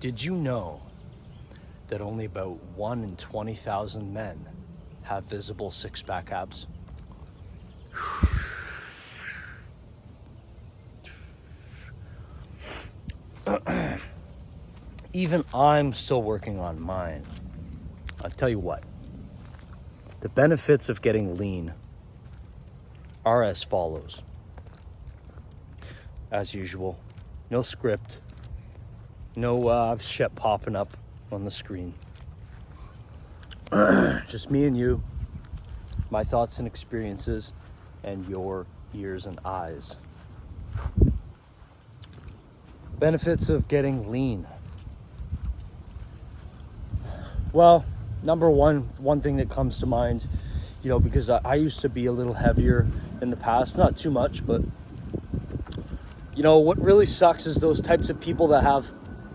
Did you know that only about 1 in 20,000 men have visible six-pack abs? Even I'm still working on mine. I'll tell you what, the benefits of getting lean are as follows. As usual, no script, no shit popping up on the screen. Just me and you, my thoughts and experiences, and your ears and eyes. Benefits of getting lean. Well, number one thing that comes to mind, because I used to be a little heavier in the past, not too much, but what really sucks is those types of people that have,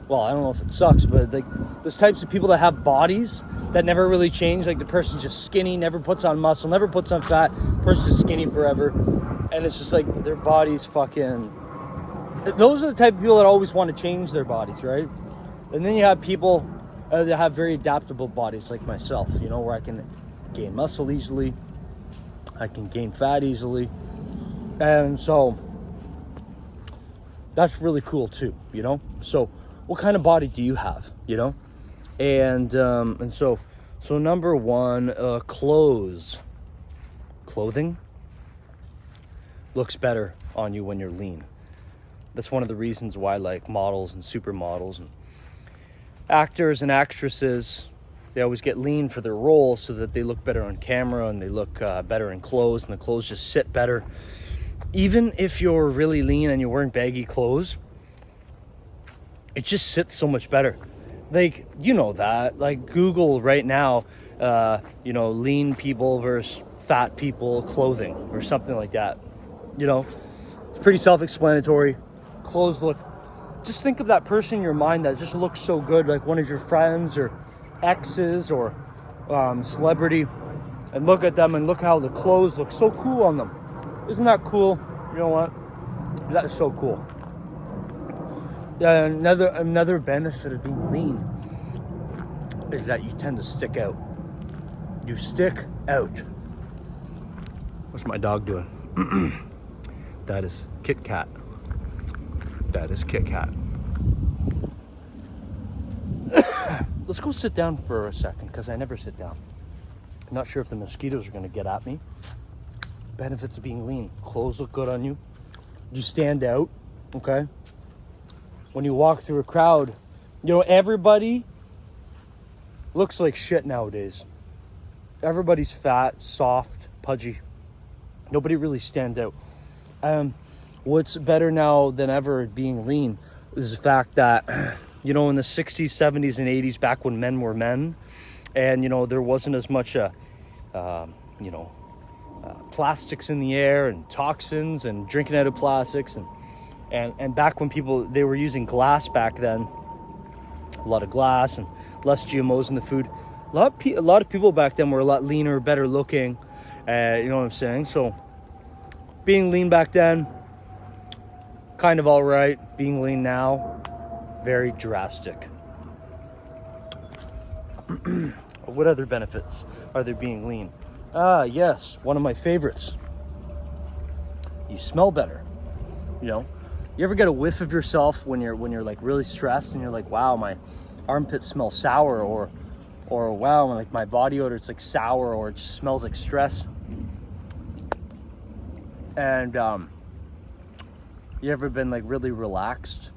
well, I don't know if it sucks, but like those types of people that have bodies that never really change. Like the person's just skinny, never puts on muscle, never puts on fat, person's just skinny forever. And it's just like their body's fucking, those are the type of people that always want to change their bodies, right? And then you have people that have very adaptable bodies like myself, where I can gain muscle easily, I can gain fat easily. And so that's really cool too, So what kind of body do you have, And so number one, clothing looks better on you when you're lean. That's one of the reasons why like models and supermodels and actors and actresses, they always get lean for their role so that they look better on camera and they look better in clothes, and the clothes just sit better. Even if you're really lean and you're wearing baggy clothes, it just sits so much better. Like, that, like Google right now, lean people versus fat people clothing or something like that. It's pretty self-explanatory. Clothes look, just think of that person in your mind that just looks so good, like one of your friends or exes or celebrity, and look at them and look how the clothes look so cool on them. Isn't that cool? You know what? That is so cool. Another benefit of being lean is that you tend to stick out. You stick out. What's my dog doing? That is Kit Kat. That is Kit Kat. Let's go sit down for a second, because I never sit down. I'm not sure if the mosquitoes are going to get at me. Benefits of being lean. Clothes look good on you. You stand out, okay? When you walk through a crowd, everybody looks like shit nowadays. Everybody's fat, soft, pudgy. Nobody really stands out. What's better now than ever at being lean is the fact that, in the 60s, 70s, and 80s, back when men were men, and, there wasn't as much, plastics in the air and toxins and drinking out of plastics. And back when they were using glass back then, a lot of glass and less GMOs in the food. A lot of people back then were a lot leaner, better looking. You know what I'm saying? So being lean back then, kind of all right. Being lean now, very drastic. What other benefits are there being lean? Yes, one of my favorites. You smell better. You ever get a whiff of yourself when you're like really stressed and you're like, wow, my armpits smell sour, or wow, like my body odor, it's like sour, or it just smells like stress. And you ever been like really relaxed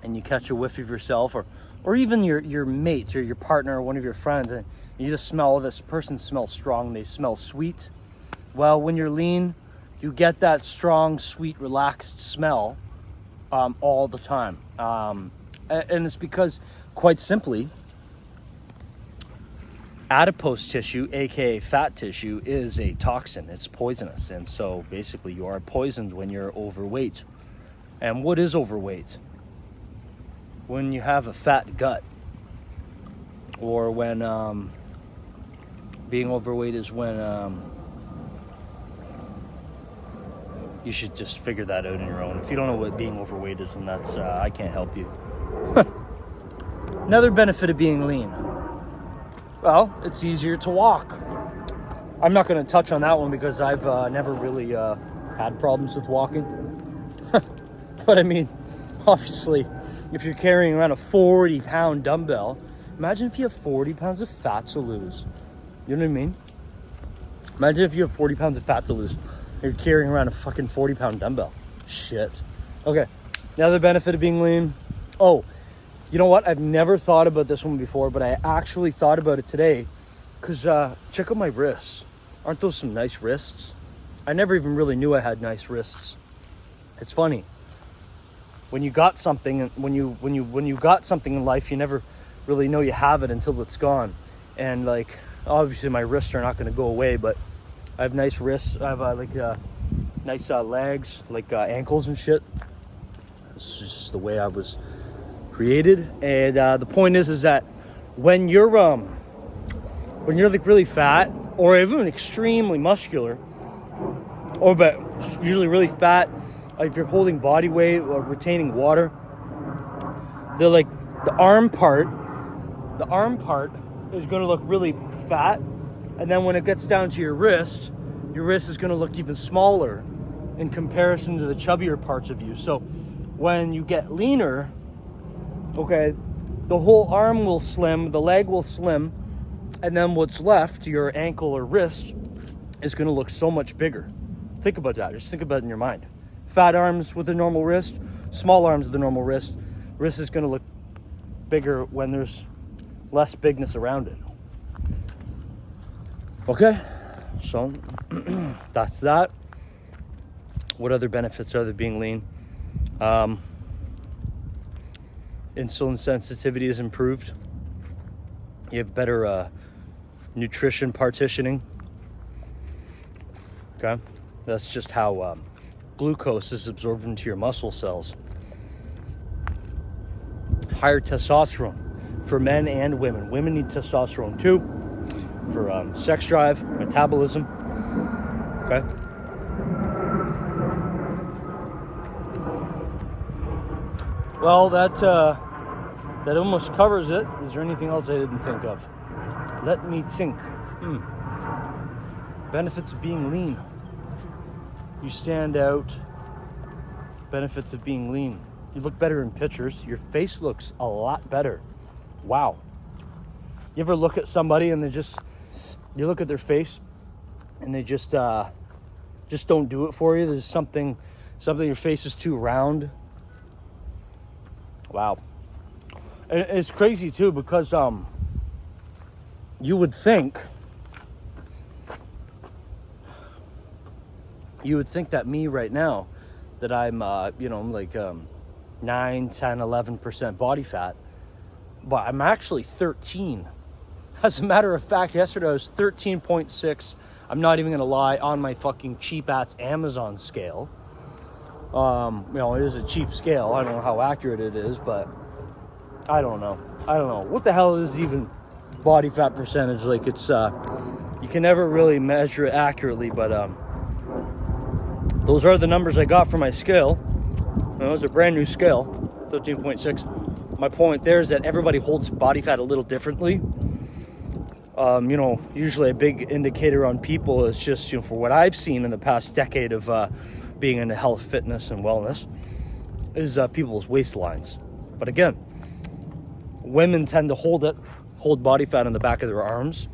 and you catch a whiff of yourself, or even your mates or your partner or one of your friends, and you just smell, this person smells strong, they smell sweet. Well, when you're lean, you get that strong, sweet, relaxed smell all the time. And it's because, quite simply, adipose tissue, aka fat tissue, is a toxin. It's poisonous. And so basically you are poisoned when you're overweight. And what is overweight? When you have a fat gut. Or when being overweight is when you should just figure that out on your own. If you don't know what being overweight is, then that's I can't help you. Another benefit of being lean. Well, it's easier to walk. I'm not going to touch on that one because I've never really had problems with walking. But I mean, obviously, if you're carrying around a 40-pound dumbbell, imagine if you have 40 pounds of fat to lose. You know what I mean? Imagine if you have 40 pounds of fat to lose. You're carrying around a fucking 40-pound dumbbell. Shit. Okay. Another benefit of being lean. Oh, you know what? I've never thought about this one before, but I actually thought about it today. Because check out my wrists. Aren't those some nice wrists? I never even really knew I had nice wrists. It's funny. When you got something, when you got something in life, you never really know you have it until it's gone. And like, obviously my wrists are not going to go away, but I have nice wrists. I have nice legs, like ankles and shit. It's just the way I was created. And the point is that when you're like really fat or even extremely muscular, but usually really fat, if you're holding body weight or retaining water, the arm part is going to look really fat, and then when it gets down to your wrist is going to look even smaller in comparison to the chubbier parts of you. So when you get leaner, okay, the whole arm will slim, the leg will slim, and then what's left, your ankle or wrist, is going to look so much bigger. Think about that. Just think about it in your mind. Fat arms with a normal wrist, small arms with a normal wrist. Wrist is going to look bigger when there's less bigness around it. Okay, so that's that. What other benefits are there being lean? Insulin sensitivity is improved. You have better nutrition partitioning. Okay, that's just how glucose is absorbed into your muscle cells. Higher testosterone for men and women. Women need testosterone too for sex drive, metabolism. Okay. Well, that almost covers it. Is there anything else I didn't think of? Let me think. Benefits of being lean. You stand out. Benefits of being lean. You look better in pictures. Your face looks a lot better. Wow. You ever look at somebody and you look at their face and they just don't do it for you? There's something your face is too round. Wow. And it's crazy too because you would think that me right now, that I'm I'm like 9, 10, 11% body fat, but I'm actually 13. As a matter of fact, yesterday I was 13.6. I'm not even gonna lie, on my fucking cheap ass Amazon scale. It is a cheap scale. I don't know how accurate it is, but I don't know. What the hell is even body fat percentage? Like, it's you can never really measure it accurately, but those are the numbers I got for my scale. It was a brand new scale, 13.6. My point there is that everybody holds body fat a little differently. Usually a big indicator on people is just, for what I've seen in the past decade of being into health, fitness, and wellness, is people's waistlines. But again, women tend to hold body fat on the back of their arms,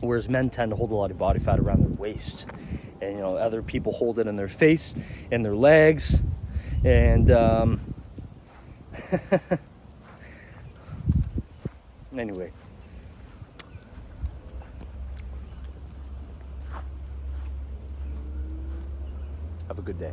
whereas men tend to hold a lot of body fat around their waist. And other people hold it in their face and their legs, and anyway. Have a good day.